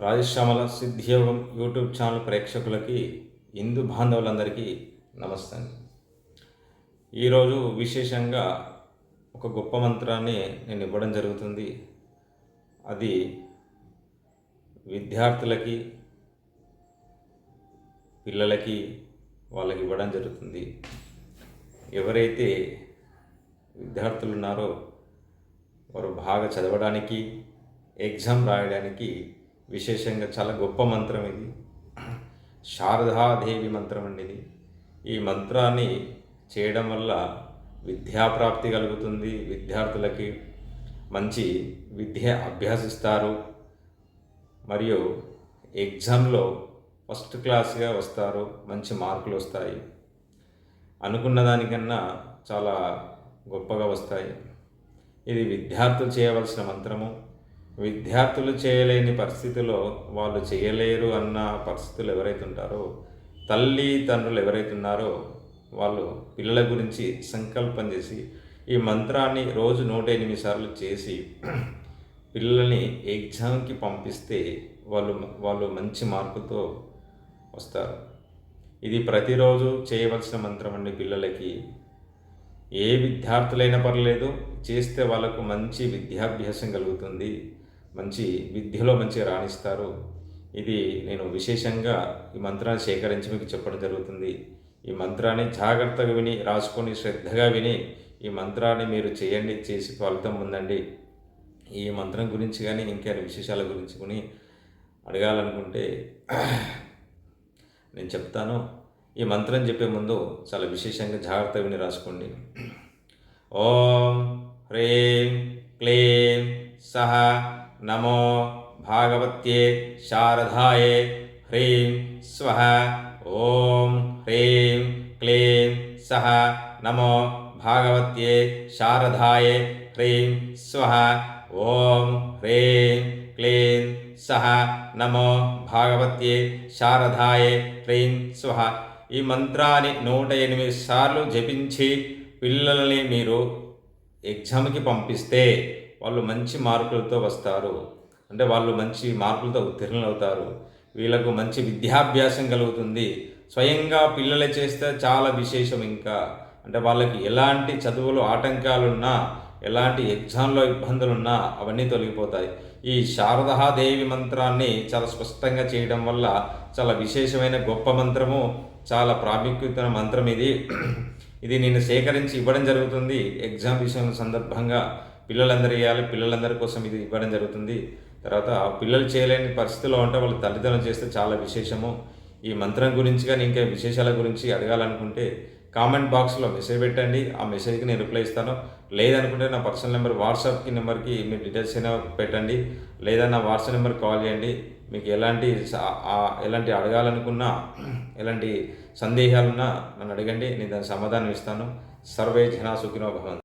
Rajashyamala సిద్ధియోగం YouTube channel ప్రేక్షకులకి హిందూ బాంధవులందరికీ నమస్తే. ఈరోజు విశేషంగా ఒక గొప్ప మంత్రాన్ని నేను ఇవ్వడం జరుగుతుంది. అది విద్యార్థులకి, పిల్లలకి వాళ్ళకి ఇవ్వడం జరుగుతుంది. ఎవరైతే విద్యార్థులు ఉన్నారో వారు బాగా చదవడానికి, ఎగ్జామ్ రాయడానికి విశేషంగా చాలా గొప్ప మంత్రం ఇది. శారదాదేవి మంత్రం అండి ఇది. ఈ మంత్రాన్ని చేయడం వల్ల విద్యాప్రాప్తి కలుగుతుంది. విద్యార్థులకి మంచి విద్య అభ్యసిస్తారు మరియు ఎగ్జామ్లో ఫస్ట్ క్లాస్గా వస్తారు. మంచి మార్కులు వస్తాయి. అనుకున్న దానికన్నా చాలా గొప్పగా వస్తాయి. ఇది విద్యార్థులు చేయవలసిన మంత్రము. విద్యార్థులు చేయలేని పరిస్థితిలో వాళ్ళు చేయలేరు అన్న పరిస్థితులు ఎవరైతే ఉంటారో, తల్లి తండ్రులు ఎవరైతే ఉన్నారో వాళ్ళు పిల్లల గురించి సంకల్పం చేసి ఈ మంత్రాన్ని రోజు 108 సార్లు చేసి పిల్లల్ని ఎగ్జామ్కి పంపిస్తే వాళ్ళు మంచి మార్కుతో వస్తారు. ఇది ప్రతిరోజు చేయవలసిన మంత్రం అండి. పిల్లలకి ఏ విద్యార్థులైనా పర్లేదు, చేస్తే వాళ్ళకు మంచి విద్యాభ్యాసం కలుగుతుంది. మంచి విద్యలో మంచిగా రాణిస్తారు. ఇది నేను విశేషంగా ఈ మంత్రాన్ని సేకరించి మీకు చెప్పడం జరుగుతుంది. ఈ మంత్రాన్ని జాగ్రత్తగా విని, రాసుకొని, శ్రద్ధగా విని ఈ మంత్రాన్ని మీరు చేయండి. చేసి ఫలితం పొందండి. ఈ మంత్రం గురించి కానీ ఇంకేమైనా విశేషాల గురించి కొని అడగాలనుకుంటే నేను చెప్తాను. ఈ మంత్రం చెప్పే ముందు చాలా విశేషంగా జాగ్రత్తగా విని రాసుకోండి. ఓం హ్రీం క్లీం సహ నమో భాగవత్యే శారదాయే హ్రీం స్వః. ఓం హ్రీం క్లీం సహ నమో భాగవత్యే శారదాయే హ్రీం స్వః. ఓం హ్రీం క్లీం సహ నమో భాగవత్యే శారదాయే హ్రీం స్వః. ఈ మంత్రాన్ని 108 సార్లు జపించి పిల్లల్ని మీరు ఎగ్జామ్కి పంపిస్తే వాళ్ళు మంచి మార్కులతో వస్తారు. అంటే వాళ్ళు మంచి మార్కులతో ఉత్తీర్ణులు అవుతారు. వీళ్ళకు మంచి విద్యాభ్యాసం కలుగుతుంది. స్వయంగా పిల్లలే చేస్తే చాలా విశేషం. ఇంకా అంటే వాళ్ళకి ఎలాంటి చదువులు ఆటంకాలున్నా, ఎలాంటి ఎగ్జామ్లో ఇబ్బందులున్నా అవన్నీ తొలగిపోతాయి. ఈ శారదాదేవి మంత్రాన్ని చాలా స్పష్టంగా చేయడం వల్ల చాలా విశేషమైన గొప్ప మంత్రము, చాలా ప్రాముఖ్యత మంత్రం ఇది. ఇది నేను సేకరించి ఇవ్వడం జరుగుతుంది. ఎగ్జామ్ విషయం సందర్భంగా పిల్లలందరూ ఇవ్వాలి. పిల్లలందరి కోసం ఇది ఇవ్వడం జరుగుతుంది. తర్వాత పిల్లలు చేయలేని పరిస్థితిలో ఉంటే వాళ్ళ తల్లిదండ్రులు చేస్తే చాలా విశేషము. ఈ మంత్రం గురించి కానీ ఇంకా విశేషాల గురించి అడగాలనుకుంటే కామెంట్ బాక్స్లో మెసేజ్ పెట్టండి. ఆ మెసేజ్కి నేను రిప్లై ఇస్తాను. లేదనుకుంటే నా పర్సనల్ నెంబర్ వాట్సాప్కి నెంబర్కి మీ డీటెయిల్స్ అయినా పెట్టండి. లేదా నా వాట్సాప్ నెంబర్కి కాల్ చేయండి. మీకు ఎలాంటి అడగాలనుకున్నా, ఎలాంటి సందేహాలున్నా నన్ను అడగండి. నేను దానికి సమాధానం ఇస్తాను. సర్వే జనా సుఖినో భవంతు.